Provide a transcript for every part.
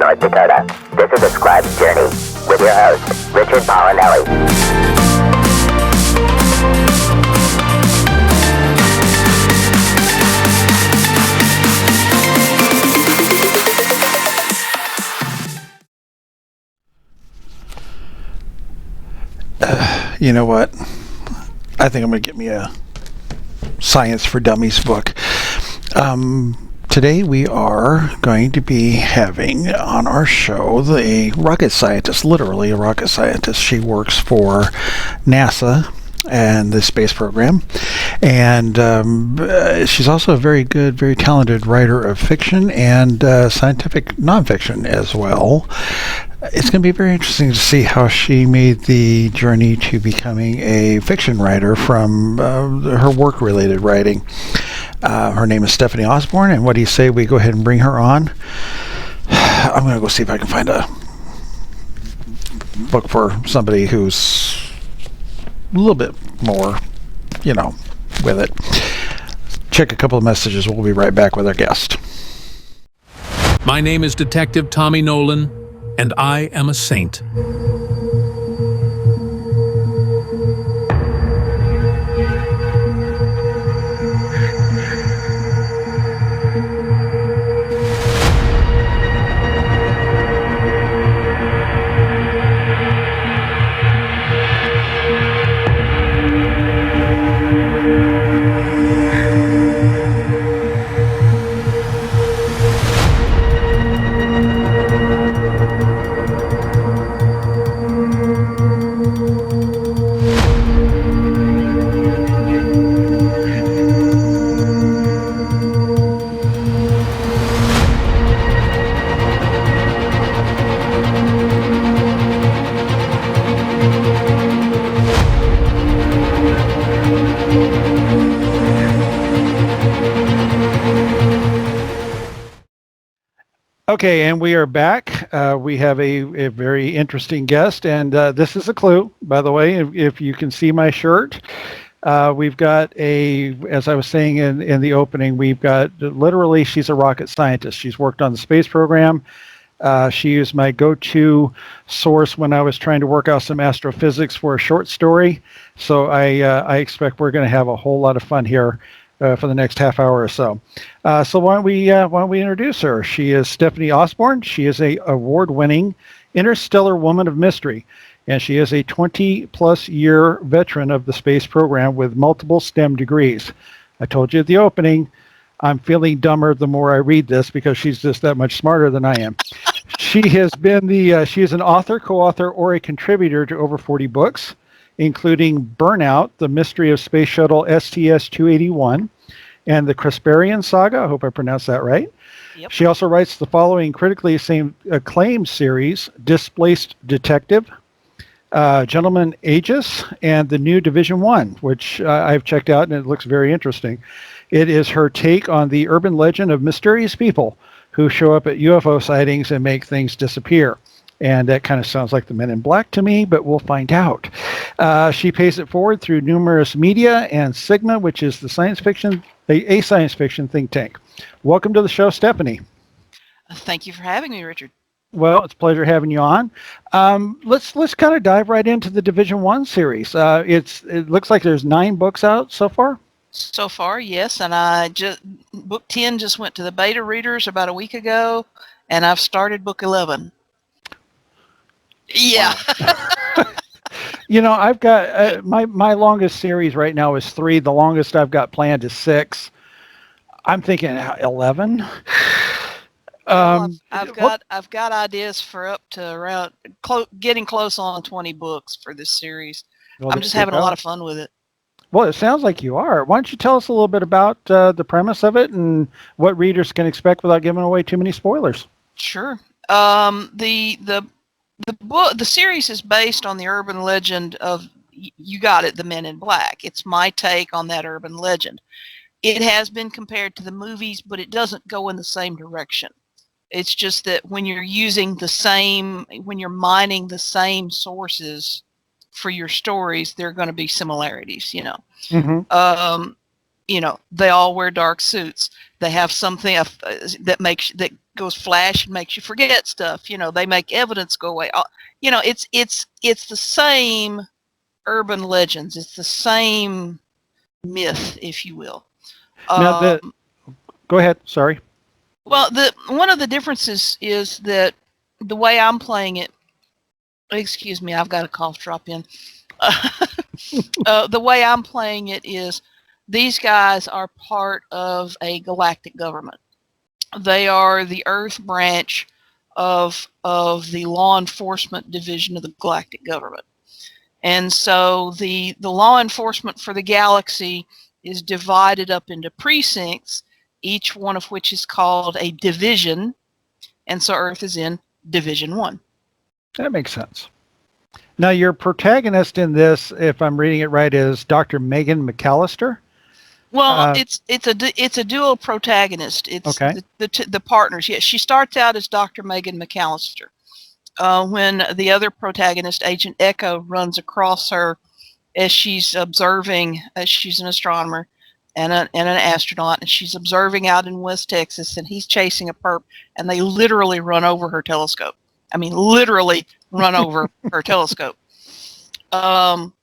North Dakota. This is a Scribe's Journey with your host, Richard Polinelli. You know what? I think I'm going to get me a Science for Dummies book. Today we are going to be having on our show a rocket scientist, literally a rocket scientist. She works for NASA and the space program, and she's also a very good, very talented writer of fiction and scientific nonfiction as well. It's going to be very interesting to see how she made the journey to becoming a fiction writer from her work-related writing. Her name is Stephanie Osborn, and what do you say we go ahead and bring her on? I'm going to go see if I can find a book for somebody who's a little bit more, with it. Check a couple of messages. We'll be right back with our guest. My name is Detective Tommy Nolan, and I am a saint. Okay, and we are back. We have a very interesting guest, and this is a clue, by the way, if you can see my shirt. We've got as I was saying in the opening, we've got, literally, she's a rocket scientist. She's worked on the space program. She is my go-to source when I was trying to work out some astrophysics for a short story. So I expect we're going to have a whole lot of fun here for the next half hour or so. So why don't we introduce her? She is Stephanie Osborn. She is a award-winning Interstellar Woman of Mystery, and she is a 20-plus year veteran of the space program with multiple STEM degrees. I told you at the opening, I'm feeling dumber the more I read this because she's just that much smarter than I am. She has been she is an author, co-author, or a contributor to over 40 books, including Burnout, The Mystery of Space Shuttle STS-281, and the Cresperian Saga. I hope I pronounced that right. Yep. She also writes the following critically acclaimed series, Displaced Detective, Gentleman Aegis, and the new Division 1, which I've checked out, and it looks very interesting. It is her take on the urban legend of mysterious people who show up at UFO sightings and make things disappear. And that kind of sounds like the Men in Black to me, but we'll find out. She pays it forward through numerous media and Sigma, which is the science fiction think tank. Welcome to the show, Stephanie. Thank you for having me, Richard. Well, it's a pleasure having you on. Let's kind of dive right into the Division 1 series. It looks like there's 9 books out so far. So far, yes, and book 10 just went to the beta readers about a week ago, and I've started book 11. Yeah. Wow. I've got my longest series right now is 3. The longest I've got planned is 6. I'm thinking 11. I've got ideas for up to around getting close on 20 books for this series. Well, I'm just having a lot of fun with it. Well, it sounds like you are. Why don't you tell us a little bit about the premise of it and what readers can expect without giving away too many spoilers? Sure. The series is based on the urban legend of, you got it, the Men in Black. It's my take on that urban legend. It has been compared to the movies, but it doesn't go in the same direction. It's just that when you're mining the same sources for your stories, there are going to be similarities, Mm-hmm. they all wear dark suits. They have something that goes flash and makes you forget stuff. They make evidence go away. It's the same urban legends. It's the same myth, if you will. Now, go ahead. Sorry. Well, one of the differences is that the way I'm playing it. Excuse me, I've got a cough drop in. The way I'm playing it is these guys are part of a galactic government. They are the Earth branch of the law enforcement division of the galactic government. And so the law enforcement for the galaxy is divided up into precincts, each one of which is called a division. And so Earth is in Division 1. That makes sense. Now, your protagonist in this, if I'm reading it right, is Dr. Megan McAllister. Well, it's a dual protagonist. It's okay. the partners. Yes, she starts out as Dr. Megan McAllister. When the other protagonist, Agent Echo, runs across her as she's observing, as she's an astronomer and an astronaut, and she's observing out in West Texas, and he's chasing a perp, and they literally run over her telescope. I mean, literally run over her telescope. And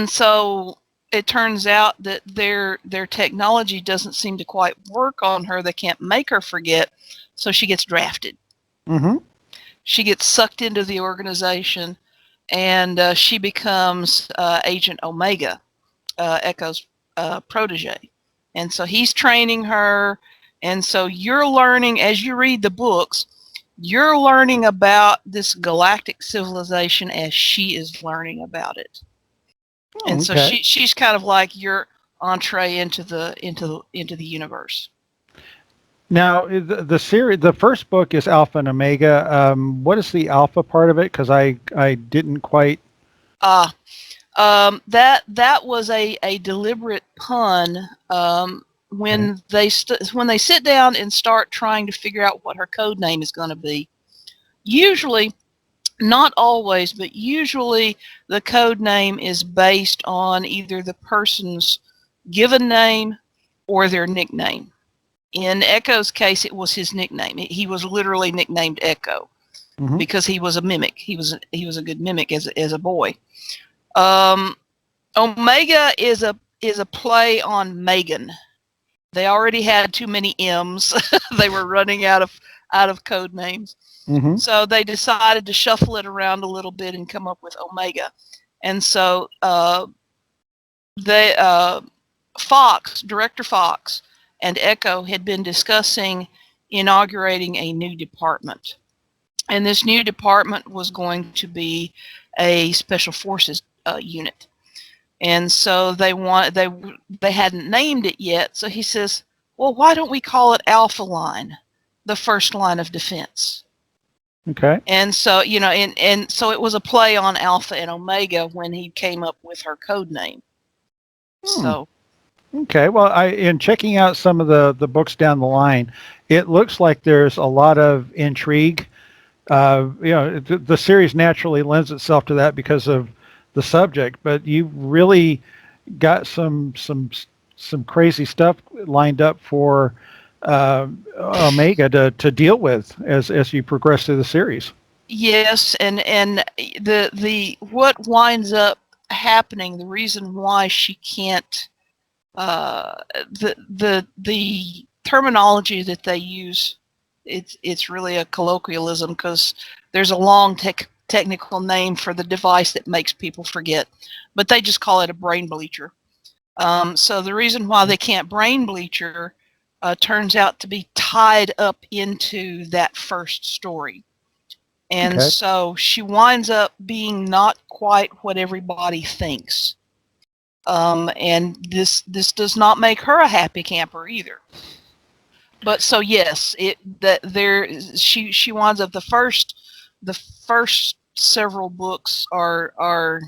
so it turns out that their technology doesn't seem to quite work on her. They can't make her forget, so she gets drafted. Mm-hmm. She gets sucked into the organization, and she becomes Agent Omega, Echo's protege. And so he's training her, and so you're learning, as you read the books, you're learning about this galactic civilization as she is learning about it. And so she's kind of like your entree into the universe. Now, the series, the first book is Alpha and Omega. What is the Alpha part of it? Because I didn't quite. That was a deliberate pun. When they sit down and start trying to figure out what her code name is going to be, usually, not always, but usually the code name is based on either the person's given name or their nickname. In Echo's case, it was his nickname. He was literally nicknamed Echo because he was a mimic. He was a good mimic as a boy. Omega is a play on Megan. They already had too many M's. They were running out of code names. Mm-hmm. So they decided to shuffle it around a little bit and come up with Omega. And so Director Fox and Echo had been discussing inaugurating a new department. And this new department was going to be a special forces unit. And so they hadn't named it yet. So he says, well, why don't we call it Alpha Line, the first line of defense? Okay. And so, and so it was a play on Alpha and Omega when he came up with her code name. So. Okay. Well, in checking out some of the books down the line, it looks like there's a lot of intrigue. The series naturally lends itself to that because of the subject, but you really got some crazy stuff lined up for Omega to deal with as you progress through the series. Yes, and the what winds up happening, the reason why she can't the terminology that they use, it's really a colloquialism because there's a long technical name for the device that makes people forget, but they just call it a brain bleacher. So the reason why they can't brain bleach her turns out to be tied up into that first story. And so she winds up being not quite what everybody thinks. And this does not make her a happy camper either. But so yes, she winds up the first several books are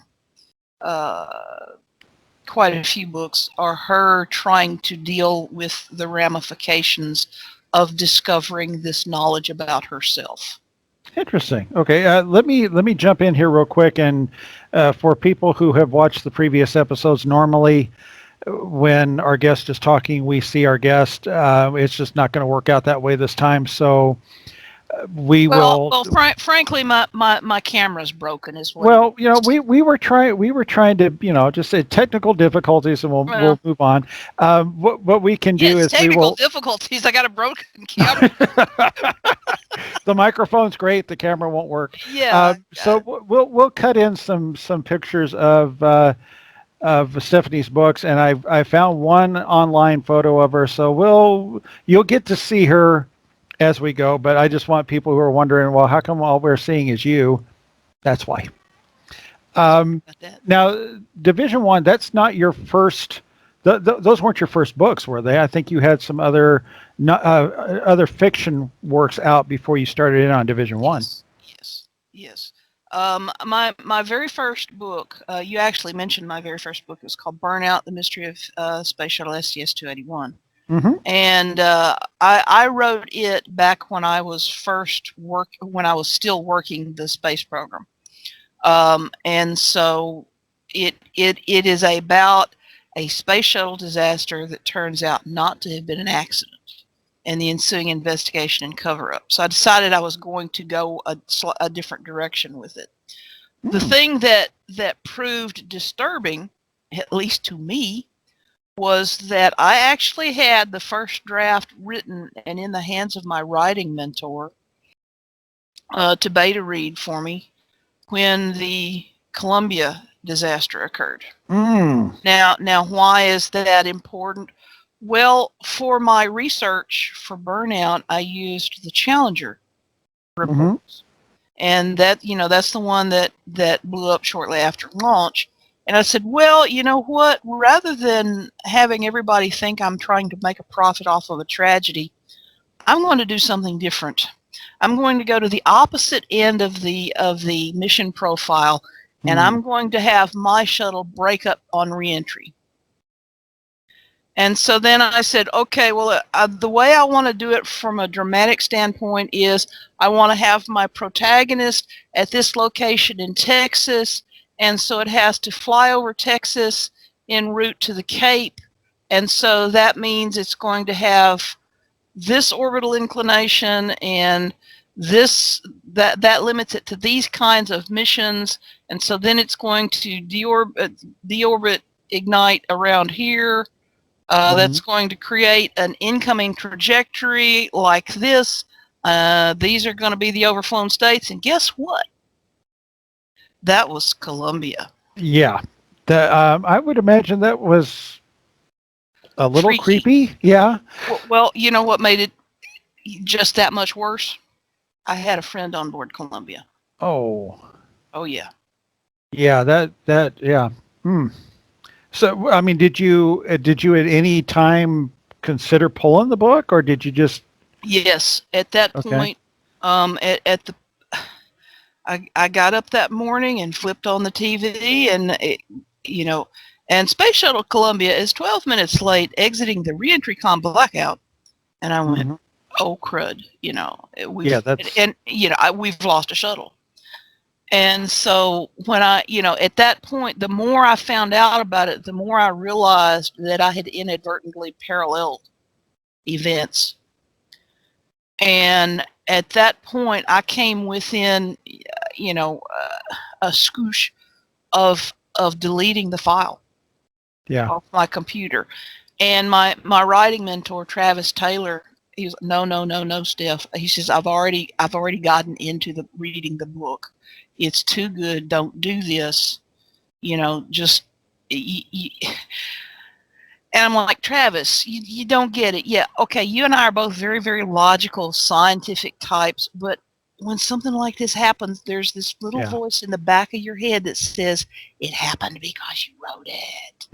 quite a few books are her trying to deal with the ramifications of discovering this knowledge about herself. Interesting. Okay, let me jump in here real quick, and for people who have watched the previous episodes, normally when our guest is talking, we see our guest. It's just not going to work out that way this time. So we will. Well, frankly, my camera's broken as well. Well, we were trying to, just say technical difficulties, and we'll move on. What we can do is we will. Difficulties. I got a broken camera. The microphone's great. The camera won't work. Yeah. So we'll cut in some pictures of Stephanie's books, and I found one online photo of her. So you'll get to see her as we go. But I just want people who are wondering, well, how come all we're seeing is you? That's why. Now, Division 1, that's not your first. Those weren't your first books, were they? I think you had some other fiction works out before you started in on Division 1. Yes. My very first book, you actually mentioned my very first book. It was called Burnout: The Mystery of Space Shuttle STS-281. Mm-hmm. And I wrote it back when I was when I was still working the space program. And so it is about a space shuttle disaster that turns out not to have been an accident, and the ensuing investigation and cover-up. So I decided I was going to go a different direction with it. The thing that proved disturbing, at least to me, was that I actually had the first draft written and in the hands of my writing mentor to beta read for me when the Columbia disaster occurred. Now, why is that important? Well, for my research for Burnout, I used the Challenger reports, and that's the one that blew up shortly after launch. And I said, well, you know what? Rather than having everybody think I'm trying to make a profit off of a tragedy, I'm going to do something different. I'm going to go to the opposite end of the mission profile, and I'm going to have my shuttle break up on reentry. And so then I said, okay, well, the way I want to do it from a dramatic standpoint is I want to have my protagonist at this location in Texas, and so it has to fly over Texas en route to the Cape, and so that means it's going to have this orbital inclination, and that limits it to these kinds of missions, and so then it's going to deorbit ignite around here. That's going to create an incoming trajectory like this. These are going to be the overflown states, and guess what? That was Columbia. Yeah, I would imagine that was a little creepy. Yeah. Well, you know what made it just that much worse? I had a friend on board Columbia. Oh yeah. Yeah, yeah. So, I mean, did you at any time consider pulling the book, or did you just? Yes, at that point, I got up that morning and flipped on the TV, and and Space Shuttle Columbia is 12 minutes late, exiting the reentry con blackout, and I went, oh crud, we've lost a shuttle. And so when at that point, the more I found out about it, the more I realized that I had inadvertently paralleled events. And at that point, I came within, a scoosh of deleting the file off my computer. And my writing mentor, Travis Taylor, he was, no, Steph. He says, I've already gotten into reading the book. It's too good. Don't do this. And I'm like, Travis, you don't get it. Yeah, okay, you and I are both very, very logical, scientific types, but when something like this happens, there's this little voice in the back of your head that says, it happened because you wrote it.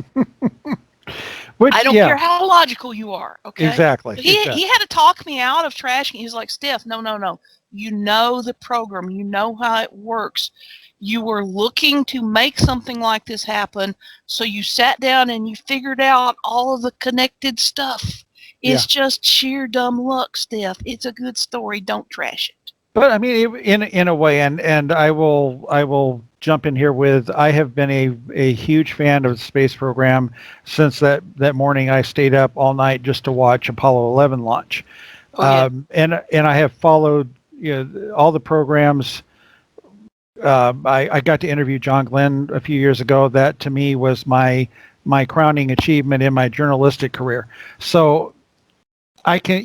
I don't care how logical you are, okay? Exactly. He had to talk me out of trashing. He was like, Steph, no. You know the program. You know how it works. You were looking to make something like this happen, so you sat down and you figured out all of the connected stuff. It's just sheer dumb luck, Steph. It's a good story. Don't trash it. But I mean, in a way, and I will jump in here with I have been a huge fan of the space program since that morning I stayed up all night just to watch Apollo 11 launch, Oh yeah. and I have followed all the programs. I got to interview John Glenn a few years ago. That to me was my crowning achievement in my journalistic career. So I can,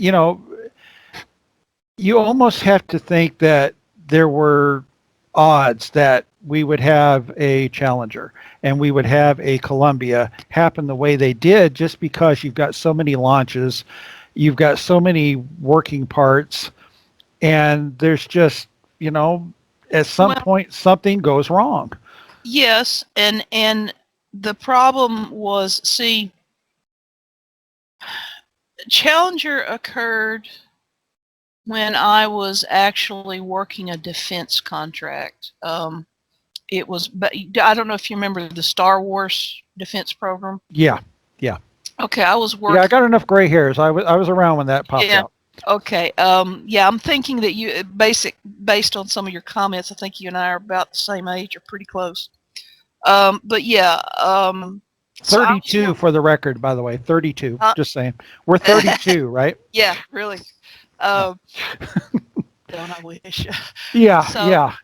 you almost have to think that there were odds that we would have a Challenger and we would have a Columbia happen the way they did, just because you've got so many launches, you've got so many working parts, and there's just, at some Well, point something goes wrong. yes, and the problem was, see, Challenger occurred when I was actually working a defense contract. It was, but I don't know if you remember the Star Wars defense program. Yeah, yeah, Okay, I was yeah. working. I got enough gray hairs. I was around when that popped Yeah. out. Okay. Yeah, I'm thinking that based on some of your comments, I think you and I are about the same age or pretty close. But yeah. So I was 32 for the record, by the way. 32. uh, Just saying. We're 32, right? yeah, really. Yeah. Don't I wish? Yeah, So yeah.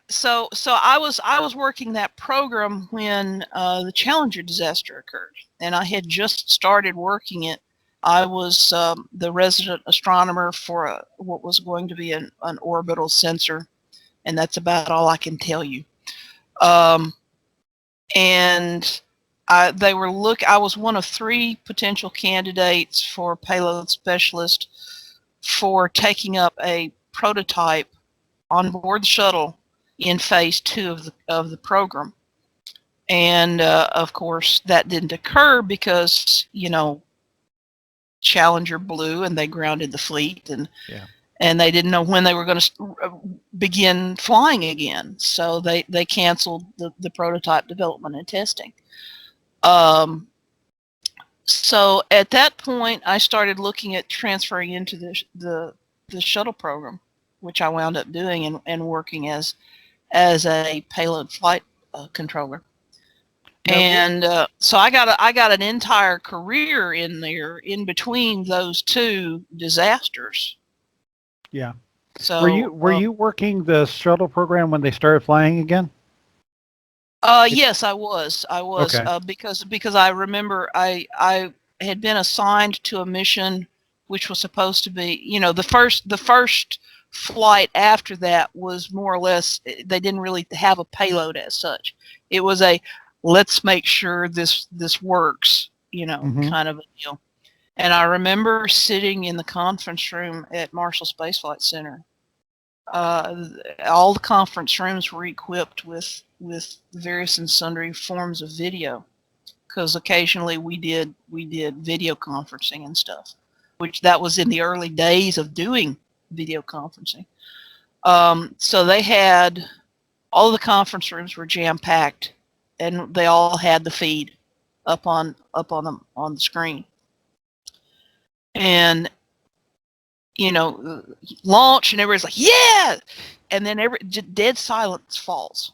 so I was working that program when the Challenger disaster occurred, and I had just started working it. I was the resident astronomer for what was going to be an orbital sensor, and that's about all I can tell you. Um, and I was one of 3 potential candidates for payload specialist for taking up a prototype on board the shuttle in phase 2 of the program. And of course, that didn't occur because Challenger blew and they grounded the fleet, Yeah. and they didn't know when they were going to begin flying again. So they canceled the prototype development and testing. So at that point, I started looking at transferring into the shuttle program, which I wound up doing and working as a payload flight controller. Now, And so I got an entire career in there in between those 2 disasters. yeah. So Were you working the shuttle program when they started flying again? yes, I was Okay. because I remember I had been assigned to a mission which was supposed to be, the first flight after that was more or less, they didn't really have a payload as such. It was a let's make sure this works, Mm-hmm. kind of a deal. And I remember sitting in the conference room at Marshall Space Flight Center. All the conference rooms were equipped with various and sundry forms of video, because occasionally we did video conferencing and stuff, which that was in the early days of doing video conferencing. So they had all the conference rooms were jam packed, and they all had the feed up on the screen, and launch, and everybody's like, yeah, and then dead silence falls,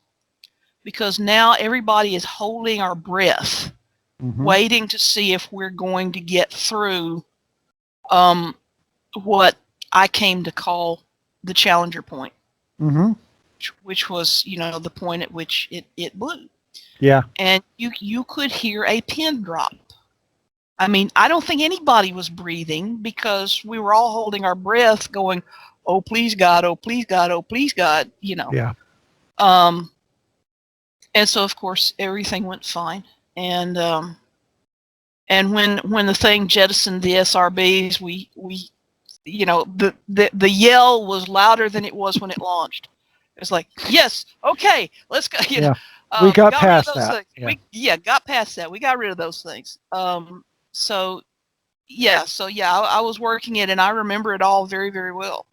because now everybody is holding our breath, Mm-hmm. waiting to see if we're going to get through what I came to call the Challenger point, Mm-hmm. which was the point at which it blew. Yeah. And you could hear a pin drop. I mean, I don't think anybody was breathing, because we were all holding our breath going, oh, please God, oh, please God, oh, please God, Yeah. And so, of course, everything went fine. And when the thing jettisoned the SRBs, we the yell was louder than it was when it launched. It was like, yes, okay, let's go. Yeah. We got got rid of past those that. things. Yeah. Got past that. We got rid of those things. So yeah, I was working it, and I remember it all very, very well.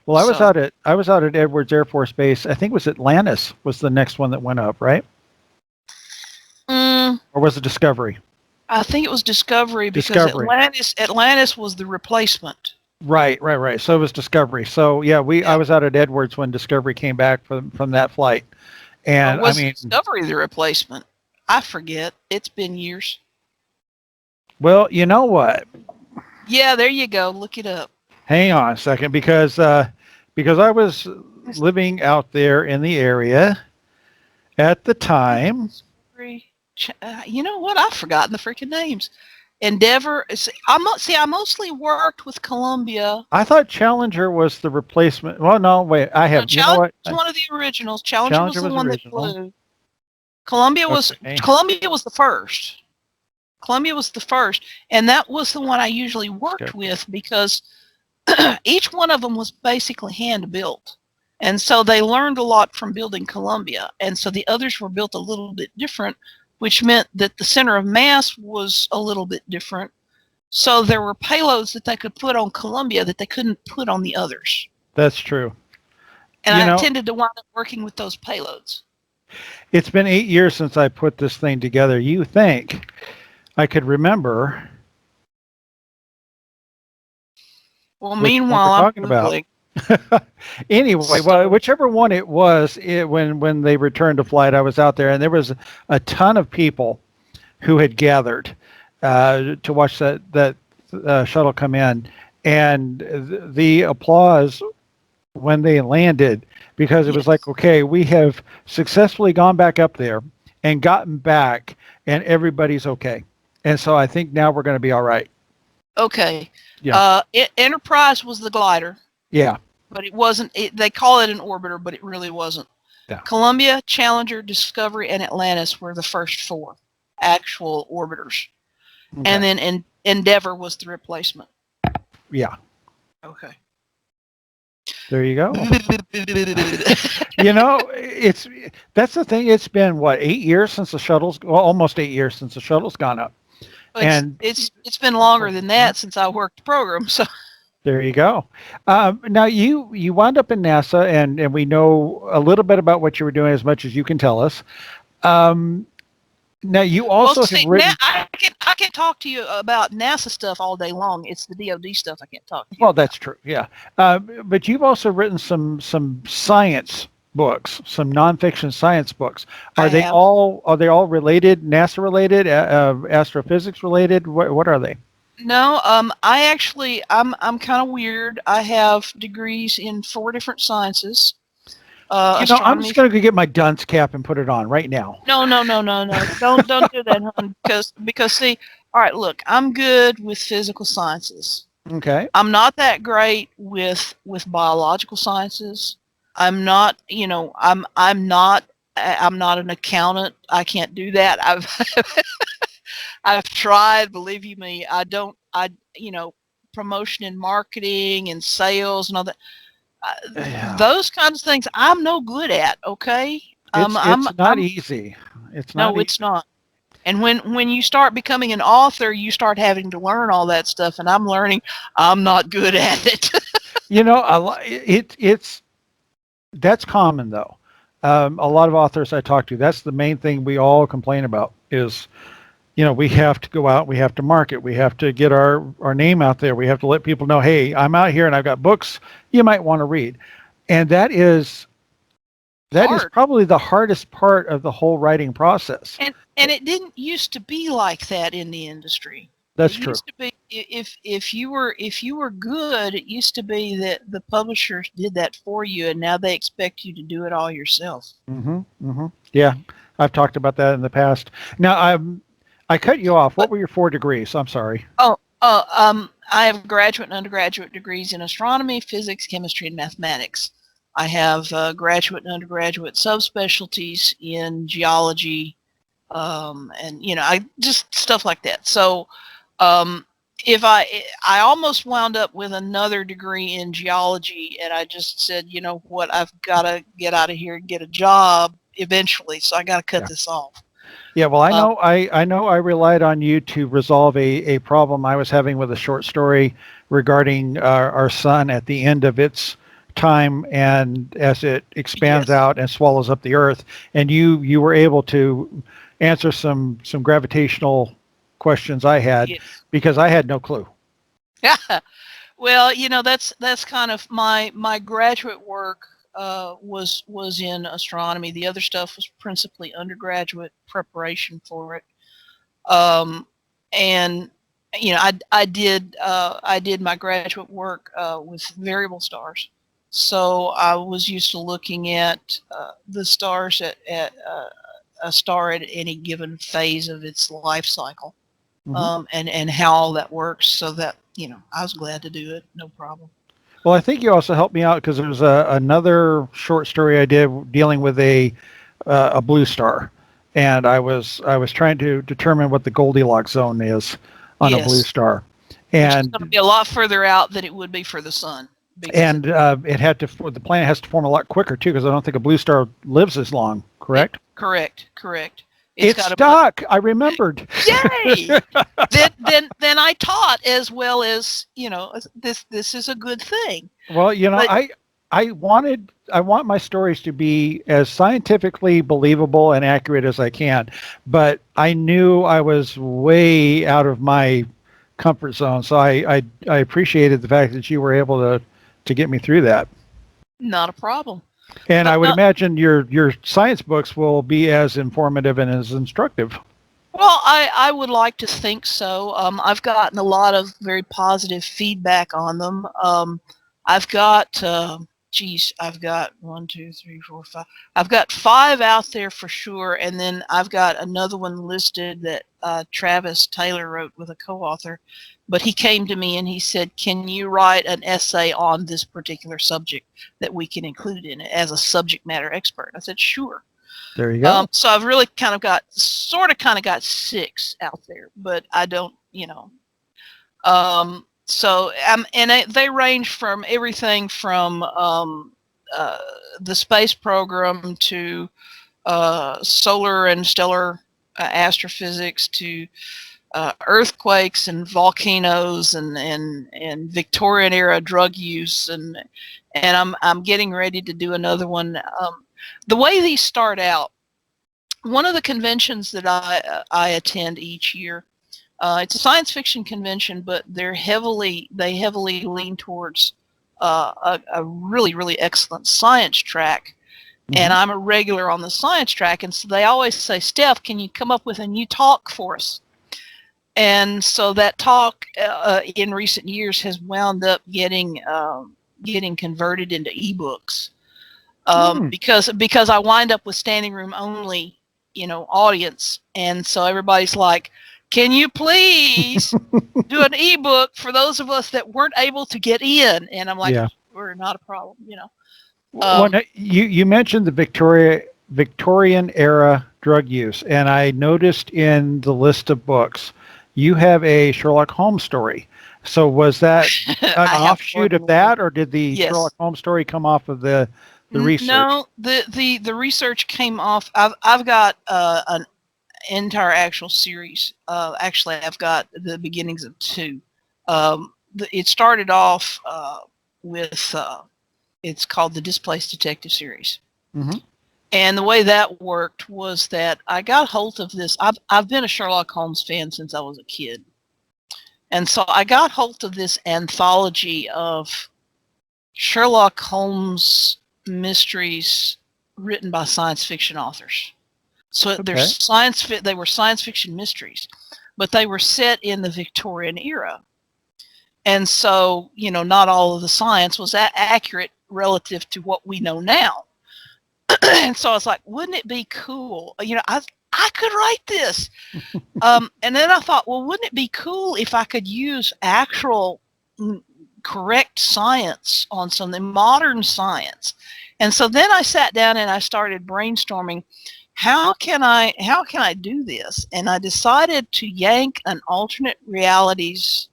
Well, I was So out at Edwards Air Force Base. I think it was Atlantis was the next one that went up, right? Or was it Discovery? I think it was Discovery, because Discovery. Atlantis was the replacement. Right. So it was Discovery. So yeah, I Yeah. was out at Edwards when Discovery came back from that flight, Or and I was mean, Discovery the replacement? I forget. It's been years. well, you know what? Yeah, there you go. Look it up. Hang on a second, because I was living out there in the area at the time. You know what? I've forgotten the freaking names. Endeavor. I mostly worked with Columbia. I thought Challenger was the replacement. Well, no, wait. No, You know Challenger what? was one of the originals. Challenger was Challenger the was one that original. flew. Columbia was Okay. Columbia was the first. Columbia was the first, and that was the one I usually worked Discovery. with because each one of them was basically hand built. And so they learned a lot from building Columbia. And so the others were built a little bit different, which meant that the center of mass was a little bit different. So there were payloads that they could put on Columbia that they couldn't put on the others. That's true. And You I know, tended to wind up working with those payloads. it's been 8 years since I put this thing together. You think I could remember Well, which one we're meanwhile, I'm talking about? Googling. Anyway, well, whichever one it was, when they returned to flight, I was out there, and there was a ton of people who had gathered to watch that shuttle come in, and the applause when they landed, because it was like, Yes. okay, we have successfully gone back up there and gotten back, and everybody's okay, and so I think now we're going to be all right. Okay. Yeah, Enterprise was the glider, yeah, but it wasn't. They call it an orbiter, but it really wasn't. yeah. Columbia, Challenger, Discovery, and Atlantis were the first four actual orbiters. Okay, And then Endeavor was the replacement. yeah. Okay. There you go. You know, that's the thing. It's been what, 8 years since the shuttle's, well, almost 8 years since the shuttle's gone up. And It's been longer than that since I worked the program. So there you go. Now you wound up in NASA, and we know a little bit about what you were doing, as much as you can tell us. Now you also have written. I can talk to you about NASA stuff all day long. It's the DoD stuff I can't talk to you Well, about. that's true. Yeah, but you've also written some science books, some nonfiction science books. I have. Are they all related? NASA related? Astrophysics related? What are they? No, I'm kind of weird. I have degrees in 4 different sciences. I'm Astronomy. just going to go get my dunce cap and put it on right now. No. Don't do that, hon. Because see, all right, look, I'm good with physical sciences. Okay. I'm not that great with biological sciences. I'm not, I'm not an accountant. I can't do that. I've tried, believe you me. Promotion and marketing and sales and all that. Yeah. Those kinds of things I'm no good at. Okay. It's not easy. It's not. No, it's not. And when you start becoming an author, you start having to learn all that stuff, and I'm learning. I'm not good at it. It's that's common though. A lot of authors I talk to, that's the main thing we all complain about is, we have to go out, we have to market, we have to get our name out there, we have to let people know, hey, I'm out here and I've got books you might want to read, and that is Hard. probably the hardest part of the whole writing process. And it didn't used to be like that in the industry. That's It true. used to be if you were good, it used to be that the publishers did that for you, and now they expect you to do it all yourself. Yeah, I've talked about that in the past. Now, I cut you off. What were your 4 degrees? I'm sorry. I have graduate and undergraduate degrees in astronomy, physics, chemistry, and mathematics. I have graduate and undergraduate subspecialties in geology, and I just stuff like that. So, if I almost wound up with another degree in geology, and I just said, you know what, I've got to get out of here and get a job eventually, so I got to cut this off. Yeah, well, I know I relied on you to resolve a problem I was having with a short story regarding our sun at the end of its time, and as it expands Yes. out and swallows up the earth, and you were able to answer some gravitational questions I had, Yes. because I had no clue. Well, that's kind of my graduate work was in astronomy. The other stuff was principally undergraduate preparation for it. And I did my graduate work with variable stars. So I was used to looking at the stars at a star at any given phase of its life cycle, and how all that works. So that I was glad to do it, no problem. Well, I think you also helped me out because there was another short story I did dealing with a blue star, and I was trying to determine what the Goldilocks zone is on a blue Yes, star, which is and going to be a lot further out than it would be for the sun because it had to the planet has to form a lot quicker too because I don't think a blue star lives as long. Correct? correct. It's got stuck. I remembered. Yay! then I taught as well as this is a good thing. Well, But I want my stories to be as scientifically believable and accurate as I can, but I knew I was way out of my comfort zone, so I appreciated the fact that you were able to get me through that. not a problem. And But I would imagine your science books will be as informative and as instructive. well, I would like to think so. I've gotten a lot of very positive feedback on them. I've got, I've got 1, 2, 3, 4, 5. I've got 5 out there for sure, and then I've got another one listed that Travis Taylor wrote with a co-author. But he came to me and he said, "Can you write an essay on this particular subject that we can include in it as a subject matter expert?" I said, "Sure." There you go. So I've really kind of got 6 out there, but I don't, So and they range from everything from the space program to solar and stellar astrophysics to earthquakes and volcanoes and Victorian era drug use and I'm getting ready to do another one. The way these start out, one of the conventions that I attend each year, it's a science fiction convention, but they heavily lean towards a really excellent science track. And I'm a regular on the science track, and so they always say, "Steph, can you come up with a new talk for us?" And so that talk in recent years has wound up getting converted into ebooks. Because I wind up with standing room only, audience, and so everybody's like, "Can you please do an ebook for those of us that weren't able to get in?" And I'm like, Yeah. "We're not a problem, Well, now, you mentioned the Victorian era drug use, and I noticed in the list of books you have a Sherlock Holmes story. So was that an I have offshoot more of than that, one. or did the Yes. Sherlock Holmes story come off of the research? No, the research came off. I've got an entire actual series. Actually, I've got the beginnings of 2. It started off with it's called the Displaced Detective series. And the way that worked was that I got hold of this. I've been a Sherlock Holmes fan since I was a kid. And so I got hold of this anthology of Sherlock Holmes mysteries written by science fiction authors. So Okay. they were science fiction mysteries, but they were set in the Victorian era. And so, not all of the science was accurate relative to what we know now. And so I was like, wouldn't it be cool? I could write this. And then I thought, well, wouldn't it be cool if I could use actual correct science on something, modern science? And so then I sat down and I started brainstorming, how can I do this? And I decided to yank an alternate realities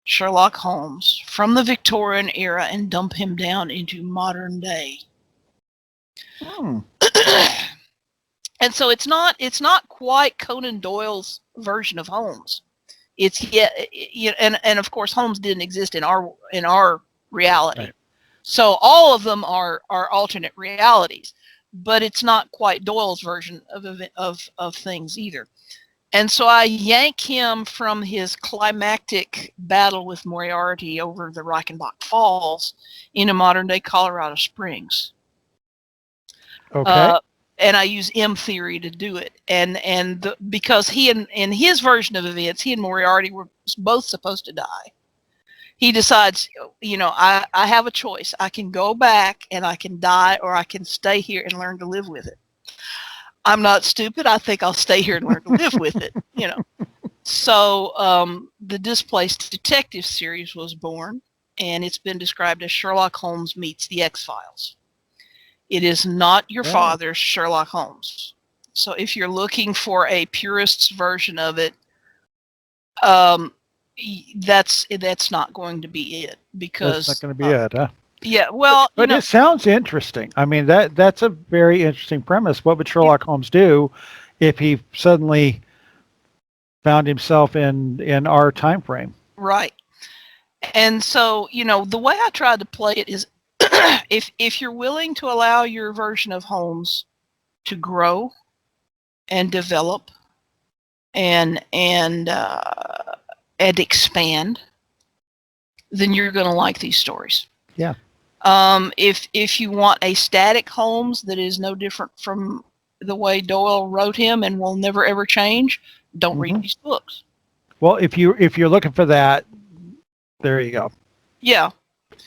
Sherlock Holmes from the Victorian era and dump him down into modern day. And so it's not quite Conan Doyle's version of Holmes. It's and of course Holmes didn't exist in our reality. Right. So all of them are alternate realities, but it's not quite Doyle's version of things either. And so I yank him from his climactic battle with Moriarty over the Reichenbach Falls into modern-day Colorado Springs. Okay. And I use M theory to do it. Because he and in his version of events, he and Moriarty were both supposed to die. He decides, I have a choice. I can go back and I can die, or I can stay here and learn to live with it. I'm not stupid. I think I'll stay here and learn to live with it. So the Displaced Detective series was born, and it's been described as Sherlock Holmes meets the X-Files. It is not your father's Sherlock Holmes. So if you're looking for a purist's version of it, that's not going to be it, because that's not going to be it, huh? Yeah, well, but it sounds interesting. I mean, that's a very interesting premise. What would Sherlock Holmes do if he suddenly found himself in our time frame? Right. And so, the way I tried to play it is, if you're willing to allow your version of Holmes to grow and develop and expand, then you're going to like these stories. Yeah. If you want a static Holmes that is no different from the way Doyle wrote him and will never ever change, don't read these books. Well, if you're looking for that, there you go. Yeah.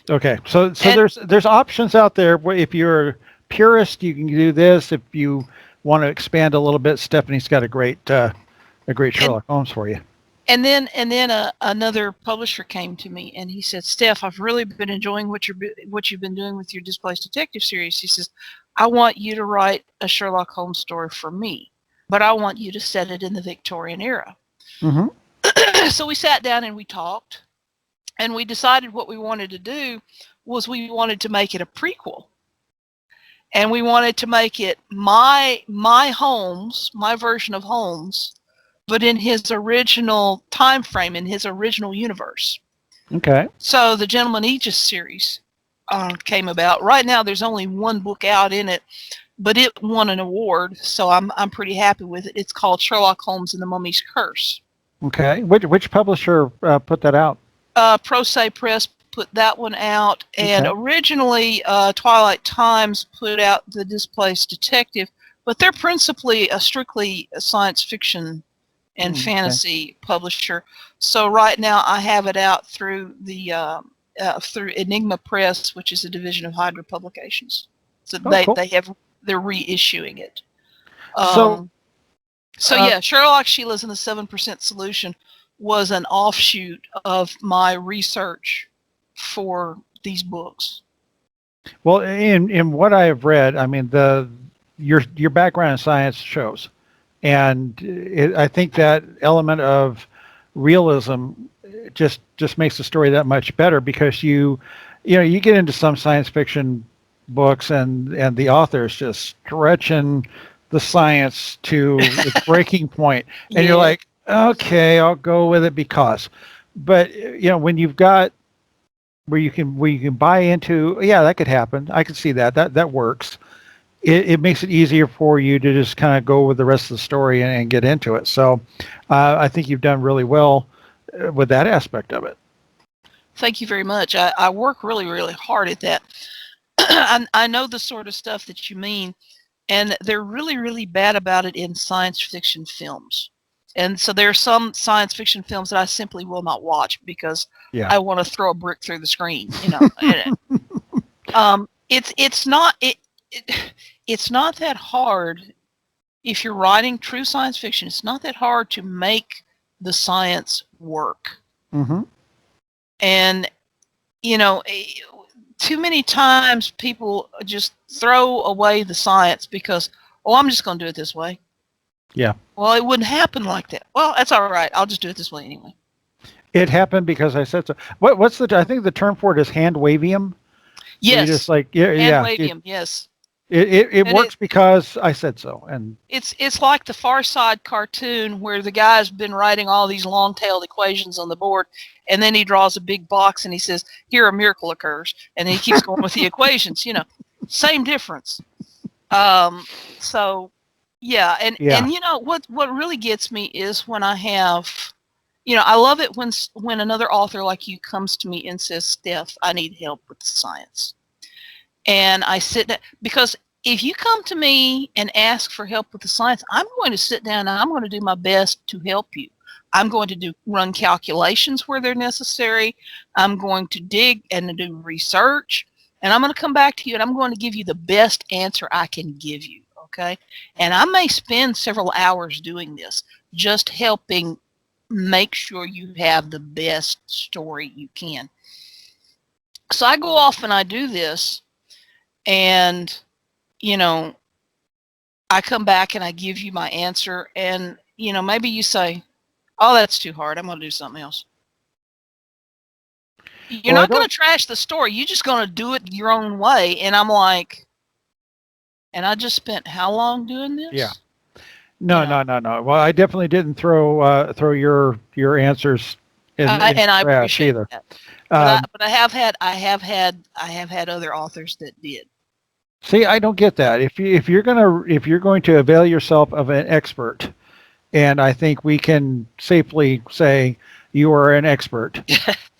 Okay. So there's options out there. If you're a purist, you can do this. If you want to expand a little bit, Stephanie's got a great Sherlock Holmes for you. And then another publisher came to me and he said, "Steph, I've really been enjoying what you've been doing with your Displaced Detective series." He says, "I want you to write a Sherlock Holmes story for me, but I want you to set it in the Victorian era." So we sat down and we talked, and we decided what we wanted to do was we wanted to make it a prequel. And we wanted to make it my Holmes, my version of Holmes, but in his original time frame, in his original universe. Okay. So the Gentleman Aegis series came about. Right now, there's only one book out in it, but it won an award, so I'm pretty happy with it. It's called Sherlock Holmes and the Mummy's Curse. Okay. Which publisher put that out? Pro Se Press put that one out, and originally Twilight Times put out the Displaced Detective, but they're principally strictly a science fiction and fantasy publisher. So right now I have it out through the through Enigma Press, which is a division of Hydra Publications. So they're reissuing it. Sherlock, Sheila's and the 7% Solution was an offshoot of my research for these books. Well, in what I have read, I mean, your background in science shows, and I think that element of realism just makes the story that much better, because you get into some science fiction books and the author's just stretching the science to its breaking point, and you're like, okay, I'll go with it because. But when you've got where you can buy into, that could happen. I can see that works. It makes it easier for you to just kind of go with the rest of the story and get into it. So I think you've done really well with that aspect of it. Thank you very much. I work really, really hard at that. I know the sort of stuff that you mean, and they're really, really bad about it in science fiction films. And so there are some science fiction films that I simply will not watch because I want to throw a brick through the screen. It's not that hard if you're writing true science fiction. It's not that hard to make the science work. And too many times people just throw away the science because, I'm just going to do it this way. Yeah. Well, it wouldn't happen like that. Well, that's all right. I'll just do it this way anyway. It happened because I said so. What's I think the term for it is hand wavium. Yes. Just like hand wavium. Yes. It works because I said so, and it's like the Far Side cartoon where the guy's been writing all these long-tailed equations on the board, and then he draws a big box and he says, "Here a miracle occurs," and then he keeps going with the equations. Same difference. So Yeah, and Yeah. and what really gets me is when I have, I love it when another author like you comes to me and says, "Steph, I need help with the science." And I sit down because if you come to me and ask for help with the science, I'm going to sit down and I'm going to do my best to help you. I'm going to run calculations where they're necessary. I'm going to dig and do research, and I'm going to come back to you and I'm going to give you the best answer I can give you. Okay, and I may spend several hours doing this, just helping make sure you have the best story you can. So I go off and I do this, and you know I come back and I give you my answer, and maybe you say, "Oh, that's too hard, I'm going to do something else." You're Well, I not going don't. to trash the story, you're just going to do it your own way. And I'm like, and I just spent how long doing Yeah. this? No, no, no, no. Well, I definitely didn't throw your answers in And I trash appreciate either. that, but Um, I have had other authors that did. See, I don't get that. If you're going to avail yourself of an expert, and I think we can safely say you are an expert.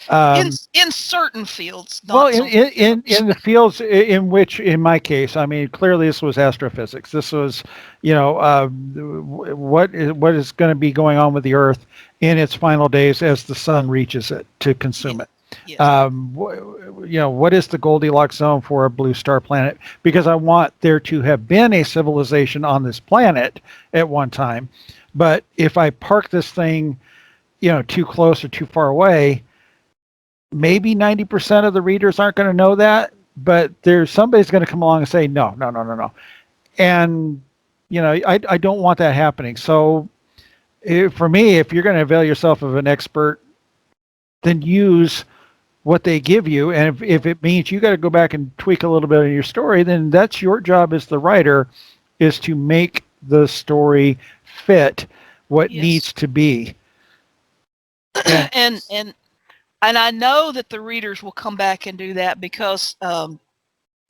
In certain fields, Well, not so much others. in the fields in which, in my case, I mean, clearly this was astrophysics. This was, what is going to be going on with the Earth in its final days as the sun reaches it to consume Yes, it. yes, What is the Goldilocks zone for a blue star planet? Because I want there to have been a civilization on this planet at one time, but if I park this thing, too close or too far away, maybe 90% of the readers aren't going to know that, but there's somebody's going to come along and say, no, no, no, no, no. And, I don't want that happening. So for me, if you're going to avail yourself of an expert, then use what they give you. And if it means you got to go back and tweak a little bit in your story, then that's your job as the writer, is to make the story fit what yes. needs to be. And And I know that the readers will come back and do that because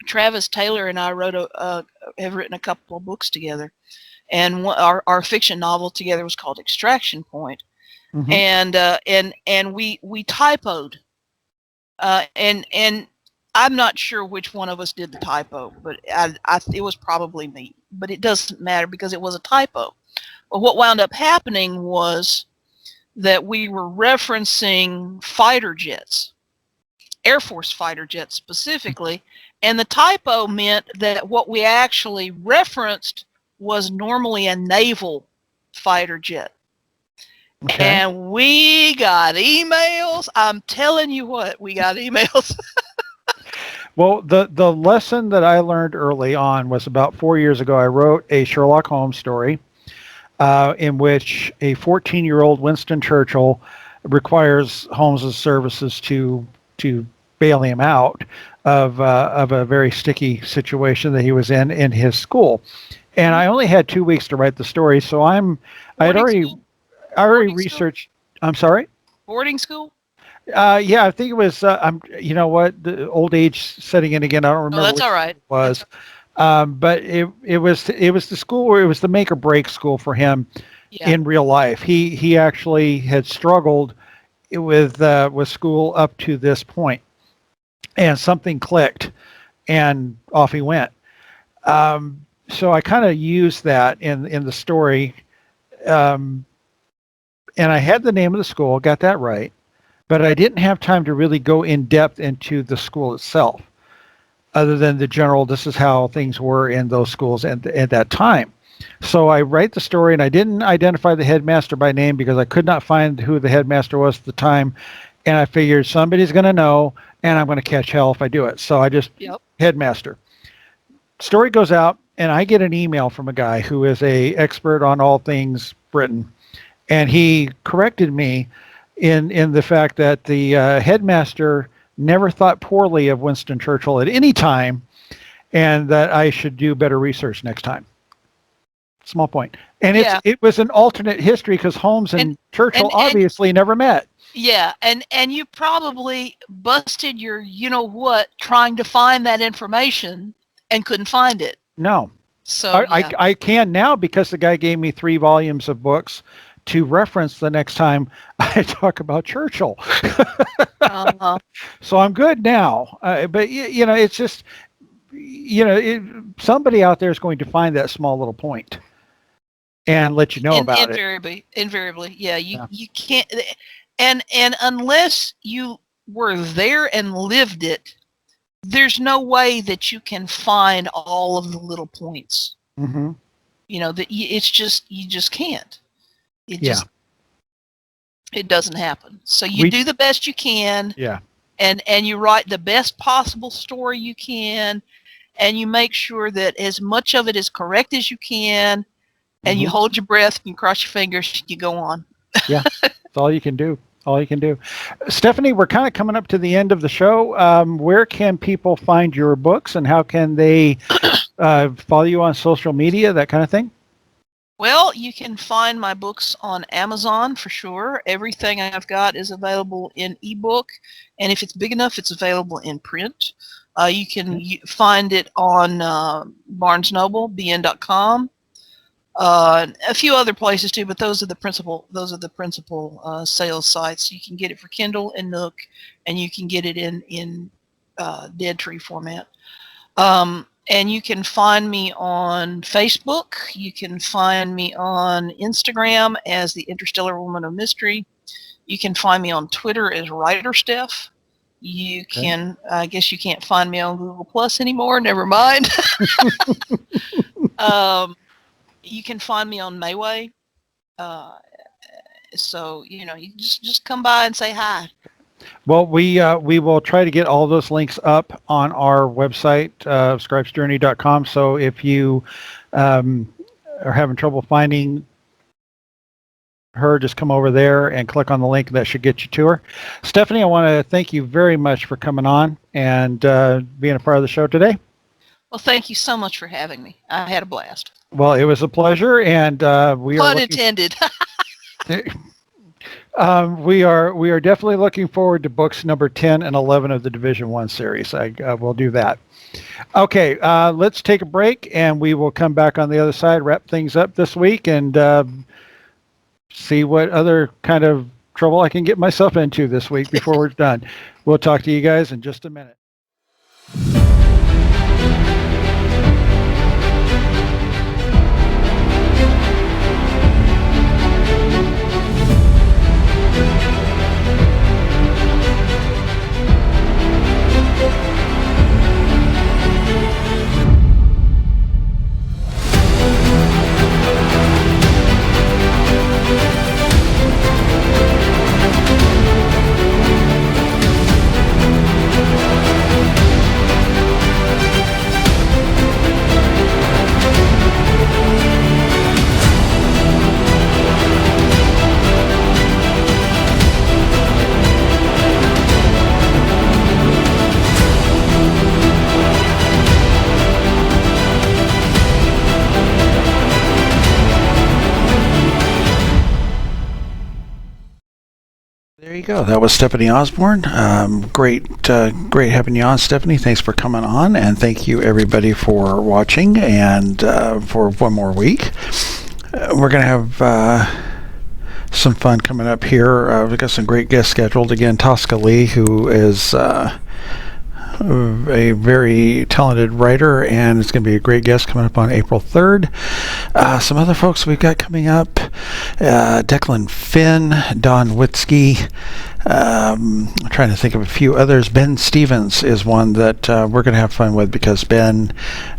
Travis Taylor and I have written a couple of books together, and our fiction novel together was called Extraction Point, mhm. and we typoed, and I'm not sure which one of us did the typo, but it was probably me. But it doesn't matter because it was a typo. But what wound up happening was that we were referencing fighter jets, Air Force fighter jets specifically, and the typo meant that what we actually referenced was normally a naval fighter jet. Okay. And we got emails. I'm telling you what, we got emails. Well, the lesson that I learned early on was about 4 years ago. I wrote a Sherlock Holmes story in which a 14-year-old Winston Churchill requires Holmes's services to bail him out of a very sticky situation that he was in his school. And I only had 2 weeks to write the story, so I had Boarding already school? I already Boarding school? researched. I'm sorry. Boarding school? Yeah, I think it was. You know what? The old age setting in again. I don't Oh, remember that's which all school right. it was. But it was the school where it was the make or break school for him Yeah. in real life. He actually had struggled with school up to this point, and something clicked, and off he went. So I kind of used that in the story, um, and I had the name of the school, got that right, but I didn't have time to really go in depth into the school itself, other than the general, this is how things were in those schools at that time. So I write the story, and I didn't identify the headmaster by name because I could not find who the headmaster was at the time. And I figured somebody's going to know, and I'm going to catch hell if I do it. So I just, Yep. headmaster. Story goes out, and I get an email from a guy who is a expert on all things Britain. And he corrected me in the fact that the headmaster never thought poorly of Winston Churchill at any time, and that I should do better research next time. Small point. And Yeah. it was an alternate history because Holmes and Churchill and obviously never met. yeah, and you probably busted your what trying to find that information and couldn't find it. No. So yeah. I can now because the guy gave me 3 volumes of books to reference the next time I talk about Churchill. Uh-huh. So I'm good now. But it's just, somebody out there is going to find that small little point and let you know about it. Invariably, yeah. Yeah. You can't, and unless you were there and lived it, there's no way that you can find all of the little points. Mm-hmm. It's just, you just can't. Yeah. It doesn't happen. So you do the best you can. Yeah. And you write the best possible story you can, and you make sure that as much of it is correct as you can, and you hold your breath, you cross your fingers, you go on. Yeah, that's all you can do. All you can do. Stephanie, we're kind of coming up to the end of the show. Where can people find your books, and how can they follow you on social media, that kind of thing? Well, you can find my books on Amazon for sure. Everything I've got is available in ebook, and if it's big enough, it's available in print. You can find it on Barnes Noble, bn.com. A few other places too, but those are the principal sales sites. You can get it for Kindle and Nook, and you can get it in Dead Tree format. And you can find me on Facebook. You can find me on Instagram as the Interstellar Woman of Mystery. You can find me on Twitter as Writer Steph. You can, I guess you can't find me on Google Plus anymore. Never mind. You can find me on Mayway. So, you just come by and say hi. Well, we will try to get all those links up on our website, scribesjourney.com. So if you are having trouble finding her, just come over there and click on the link. That should get you to her. Stephanie, I want to thank you very much for coming on and being a part of the show today. Well, thank you so much for having me. I had a blast. Well, it was a pleasure, and we are pun intended. We are definitely looking forward to books number 10 and 11 of the Division 1 series. I will do that. Okay, let's take a break, and we will come back on the other side, wrap things up this week, and see what other kind of trouble I can get myself into this week before we're done. We'll talk to you guys in just a minute. There you go. That was Stephanie Osborn. Great having you on, Stephanie. Thanks for coming on, and thank you everybody for watching. And for one more week, we're going to have some fun coming up here. We've got some great guests scheduled. Again, Tosca Lee, who is a very talented writer, and it's going to be a great guest coming up on April 3rd. Some other folks we've got coming up, Declan Finn, Don Witzke, I'm trying to think of a few others. Ben Stevens is one that we're going to have fun with, because Ben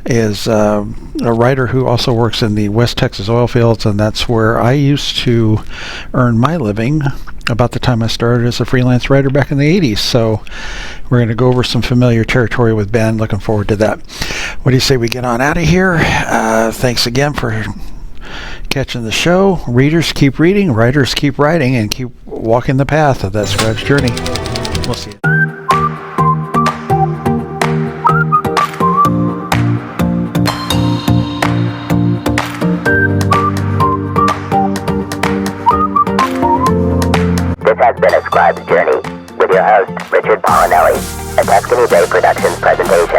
is a writer who also works in the West Texas oil fields, and that's where I used to earn my living about the time I started as a freelance writer back in the 80s. So we're going to go over some familiar territory with Ben. Looking forward to that. What do you say we get on out of here? Thanks again for catching the show. Readers, keep reading. Writers, keep writing, and keep walking the path of that Scribe's journey. We'll see you. This has been a Scribe's Journey with your host, Richard Palinelli, a Tuscany Bay Productions presentation.